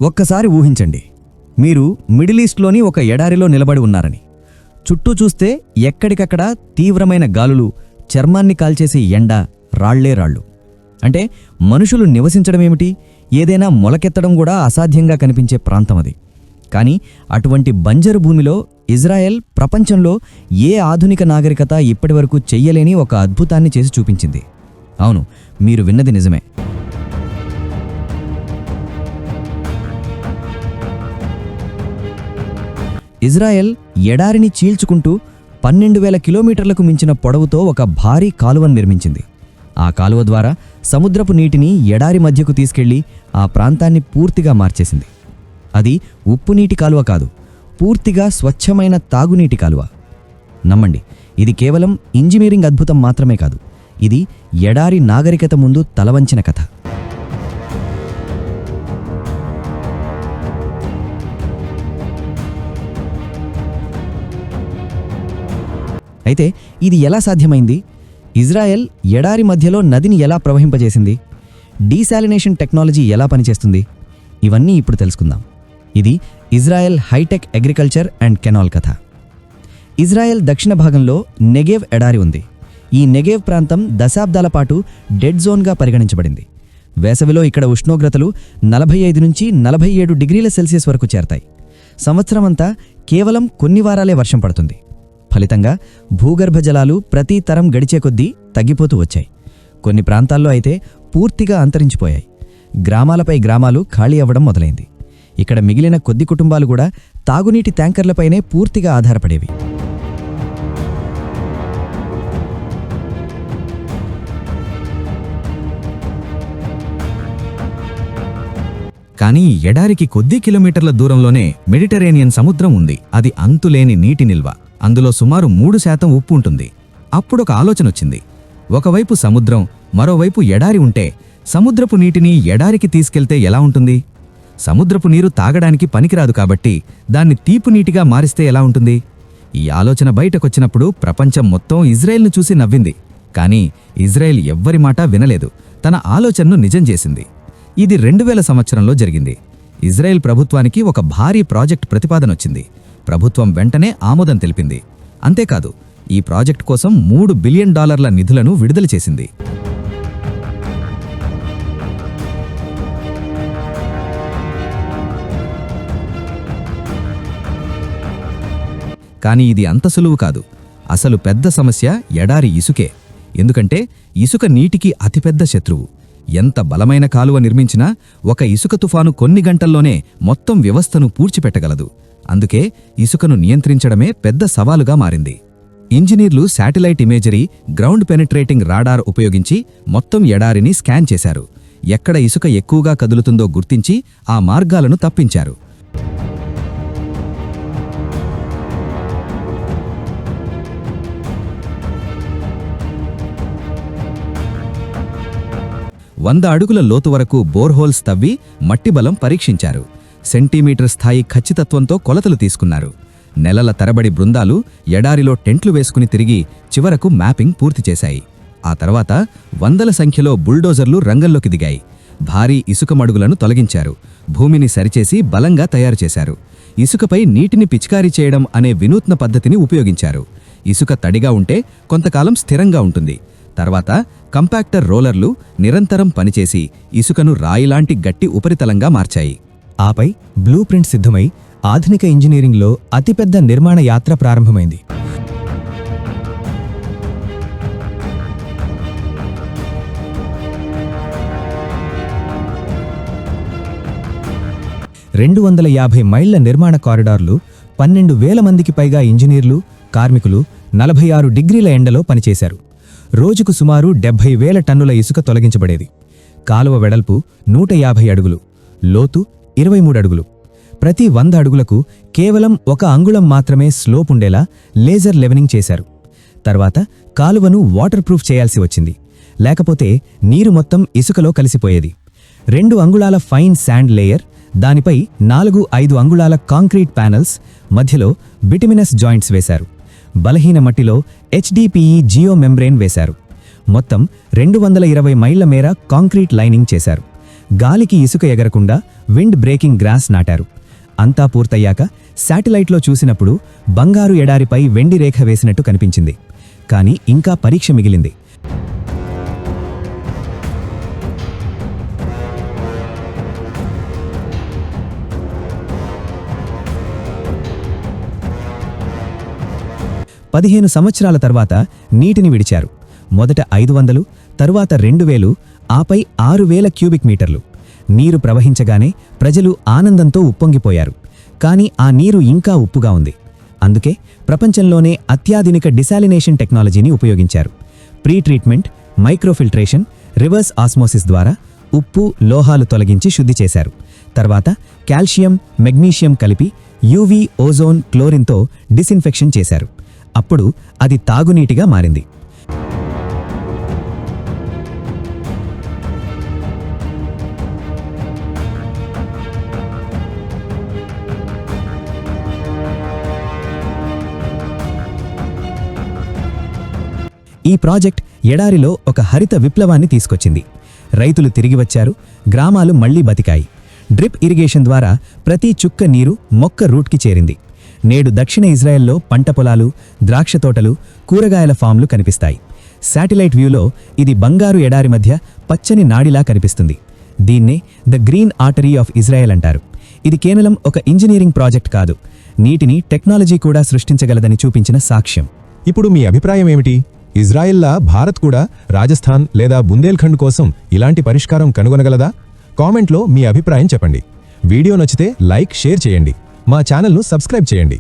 ఒక్కసారి ఊహించండి, మీరు మిడిల్ ఈస్ట్లోని ఒక ఎడారిలో నిలబడి ఉన్నారని. చుట్టూ చూస్తే ఎక్కడికక్కడ తీవ్రమైన గాలులు, చర్మాన్ని కాల్చేసే ఎండ, రాళ్లే రాళ్ళు. అంటే మనుషులు నివసించడమేమిటి, ఏదైనా మొలకెత్తడం కూడా అసాధ్యంగా కనిపించే ప్రాంతం అది. కానీ అటువంటి బంజరు భూమిలో ఇజ్రాయెల్ ప్రపంచంలో ఏ ఆధునిక నాగరికత ఇప్పటివరకు చెయ్యలేని ఒక అద్భుతాన్ని చేసి చూపించింది. అవును, మీరు విన్నది నిజమే. ఇజ్రాయెల్ ఎడారిని చీల్చుకుంటూ 12,000 కిలోమీటర్లకు మించిన పొడవుతో ఒక భారీ కాలువను నిర్మించింది. ఆ కాలువ ద్వారా సముద్రపు నీటిని ఎడారి మధ్యకు తీసుకెళ్లి ఆ ప్రాంతాన్ని పూర్తిగా మార్చేసింది. అది ఉప్పు నీటి కాలువ కాదు, పూర్తిగా స్వచ్ఛమైన తాగునీటి కాలువ. నమ్మండి, ఇది కేవలం ఇంజనీరింగ్ అద్భుతం మాత్రమే కాదు, ఇది ఎడారి నాగరికత ముందు తలవంచిన కథ. అయితే ఇది ఎలా సాధ్యమైంది? ఇజ్రాయెల్ ఎడారి మధ్యలో నదిని ఎలా ప్రవహింపజేసింది? డీశాలినేషన్ టెక్నాలజీ ఎలా పనిచేస్తుంది? ఇవన్నీ ఇప్పుడు తెలుసుకుందాం. ఇది Israel hi-tech agriculture and canal కథ. ఇజ్రాయెల్ దక్షిణ భాగంలో నెగేవ్ ఎడారి ఉంది. ఈ నెగేవ్ ప్రాంతం దశాబ్దాల పాటు డెడ్ జోన్గా పరిగణించబడింది. వేసవిలో ఇక్కడ ఉష్ణోగ్రతలు 45 నుంచి 47 డిగ్రీల సెల్సియస్ వరకు చేరతాయి. సంవత్సరమంతా కేవలం కొన్ని వారాలే వర్షం పడుతుంది. ఫలితంగా భూగర్భ జలాలు ప్రతి తరం గడిచే కొద్దీ తగ్గిపోతూ వచ్చాయి. కొన్ని ప్రాంతాల్లో అయితే పూర్తిగా అంతరించిపోయాయి. గ్రామాలపై గ్రామాలు ఖాళీ అవ్వడం మొదలైంది. ఇక్కడ మిగిలిన కొద్ది కుటుంబాలు కూడా తాగునీటి ట్యాంకర్లపైనే పూర్తిగా ఆధారపడేవి. కానీ ఎడారికి కొద్ది కిలోమీటర్ల దూరంలోనే మెడిటరేనియన్ సముద్రం ఉంది. అది అంతులేని నీటి నిల్వ. అందులో సుమారు 3% ఉప్పు ఉంటుంది. అప్పుడొక ఆలోచనొచ్చింది. ఒకవైపు సముద్రం, మరోవైపు ఎడారి ఉంటే సముద్రపు నీటిని ఎడారికి తీసుకెళ్తే ఎలా ఉంటుంది? సముద్రపు నీరు తాగడానికి పనికిరాదు కాబట్టి దాన్ని తీపు నీటిగా మారిస్తే ఎలా ఉంటుంది? ఈ ఆలోచన బయటకొచ్చినప్పుడు ప్రపంచం మొత్తం ఇజ్రాయెల్ను చూసి నవ్వింది. కానీ ఇజ్రాయెల్ ఎవ్వరి మాట వినలేదు. తన ఆలోచనను నిజం చేసింది. ఇది 2000 సంవత్సరంలో జరిగింది. ఇజ్రాయెల్ ప్రభుత్వానికి ఒక భారీ ప్రాజెక్ట్ ప్రతిపాదనొచ్చింది. ప్రభుత్వం వెంటనే ఆమోదం తెలిపింది. అంతేకాదు, ఈ ప్రాజెక్ట్ కోసం $3 బిలియన్ నిధులను విడుదల చేసింది. కానీ ఇది అంత సులువు కాదు. అసలు పెద్ద సమస్య ఎడారి ఇసుకే. ఎందుకంటే ఇసుక నీటికి అతిపెద్ద శత్రువు. ఎంత బలమైన కాలువ నిర్మించినా ఒక ఇసుక తుఫాను కొన్ని గంటల్లోనే మొత్తం వ్యవస్థను పూడ్చిపెట్టగలదు. అందుకే ఇసుకను నియంత్రించడమే పెద్ద సవాలుగా మారింది. ఇంజనీర్లు satellite imagery, ground penetrating radar ఉపయోగించి మొత్తం ఎడారిని స్కాన్ చేశారు. ఎక్కడ ఇసుక ఎక్కువగా కదులుతుందో గుర్తించి ఆ మార్గాలను తప్పించారు. వంద అడుగుల లోతు వరకు బోర్హోల్స్ తవ్వి మట్టి బలం పరీక్షించారు. సెంటీమీటర్ స్థాయి ఖచ్చితత్వంతో కొలతలు తీసుకున్నారు. నెలల తరబడి బృందాలు ఎడారిలో టెంట్లు వేసుకుని తిరిగి చివరకు మ్యాపింగ్ పూర్తి చేశాయి. ఆ తర్వాత వందల సంఖ్యలో బుల్డోజర్లు రంగంలోకి దిగాయి. భారీ ఇసుక మడుగులను తొలగించారు. భూమిని సరిచేసి బలంగా తయారు చేశారు. ఇసుకపై నీటిని పిచికారీ చేయడం అనే వినూత్న పద్ధతిని ఉపయోగించారు. ఇసుక తడిగా ఉంటే కొంతకాలం స్థిరంగా ఉంటుంది. తర్వాత కంపాక్టర్ రోలర్లు నిరంతరం పనిచేసి ఇసుకను రాయిలాంటి గట్టి ఉపరితలంగా మార్చాయి. ఆపై బ్లూ ప్రింట్ సిద్ధమై ఆధునిక ఇంజనీరింగ్లో అతిపెద్ద నిర్మాణ యాత్ర ప్రారంభమైంది. $250 మైళ్ల నిర్మాణ కారిడార్లు, 12,000 మందికి పైగా ఇంజనీర్లు, కార్మికులు 46 డిగ్రీల ఎండలో పనిచేశారు. రోజుకు సుమారు 70,000 టన్నుల ఇసుక తొలగించబడేది. కాలువ వెడల్పు 150 అడుగులు, లోతు 23 అడుగులు. ప్రతి 100 అడుగులకు కేవలం 1 అంగుళం మాత్రమే స్లోప్ ఉండేలా లేజర్ లెవెనింగ్ చేశారు. తర్వాత కాలువను వాటర్ ప్రూఫ్ చేయాల్సి వచ్చింది. లేకపోతే నీరు మొత్తం ఇసుకలో కలిసిపోయేది. 2 అంగుళాల ఫైన్ శాండ్ లేయర్, దానిపై 4-5 అంగుళాల కాంక్రీట్ ప్యానెల్స్, మధ్యలో బిటుమినస్ జాయింట్స్ వేశారు. బలహీన మట్టిలో HDPE జియో మెంబ్రేన్ వేశారు. మొత్తం 220 మైళ్ల మేర కాంక్రీట్ లైనింగ్ చేశారు. గాలికి ఇసుక ఎగరకుండా విండ్ బ్రేకింగ్ గ్రాస్ నాటారు. అంతా పూర్తయ్యాక శాటిలైట్లో చూసినప్పుడు బంగారు ఎడారిపై వెండి రేఖ వేసినట్టు కనిపించింది. కానీ ఇంకా పరీక్ష మిగిలింది. పదిహేను సంవత్సరాల తర్వాత నీటిని విడిచారు. మొదట 500, తరువాత 2000, ఆపై 6000 క్యూబిక్ మీటర్లు. నీరు ప్రవహించగానే ప్రజలు ఆనందంతో ఉప్పొంగిపోయారు. కానీ ఆ నీరు ఇంకా ఉప్పుగా ఉంది. అందుకే ప్రపంచంలోనే అత్యాధునిక డిసాలినేషన్ టెక్నాలజీని ఉపయోగించారు. Pre treatment, microfiltration, reverse osmosis ద్వారా ఉప్పు, లోహాలు తొలగించి శుద్ధి చేశారు. తర్వాత కాల్షియం, మెగ్నీషియం కలిపి యూవీ, ఓజోన్, క్లోరిన్తో డిసిన్ఫెక్షన్ చేశారు. అప్పుడు అది తాగునీటిగా మారింది. ఈ ప్రాజెక్ట్ ఎడారిలో ఒక హరిత విప్లవాన్ని తీసుకొచ్చింది. రైతులు తిరిగి వచ్చారు, గ్రామాలు మళ్లీ బతికాయి. డ్రిప్ ఇరిగేషన్ ద్వారా ప్రతి చుక్క నీరు మొక్క రూట్కి చేరింది. నేడు దక్షిణ ఇజ్రాయెల్లో పంట పొలాలు, ద్రాక్ష తోటలు, కూరగాయల ఫామ్లు కనిపిస్తాయి. శాటిలైట్ వ్యూలో ఇది బంగారు ఎడారి మధ్య పచ్చని నాడిలా కనిపిస్తుంది. దీన్నే the green artery of Israel అంటారు. ఇది కేవలం ఒక ఇంజనీరింగ్ ప్రాజెక్ట్ కాదు, నీటిని టెక్నాలజీ కూడా సృష్టించగలదని చూపించిన సాక్ష్యం. ఇప్పుడు మీ అభిప్రాయం ఏమిటి? ఇజ్రాయెల్లా భారత్ కూడా రాజస్థాన్ లేదా బుందేల్ఖండ్ కోసం ఇలాంటి పరిష్కారం కనుగొనగలదా? కామెంట్లో మీ అభిప్రాయం చెప్పండి. వీడియో నచ్చితే లైక్, షేర్ చేయండి. మా ఛానల్ను సబ్స్క్రైబ్ చేయండి.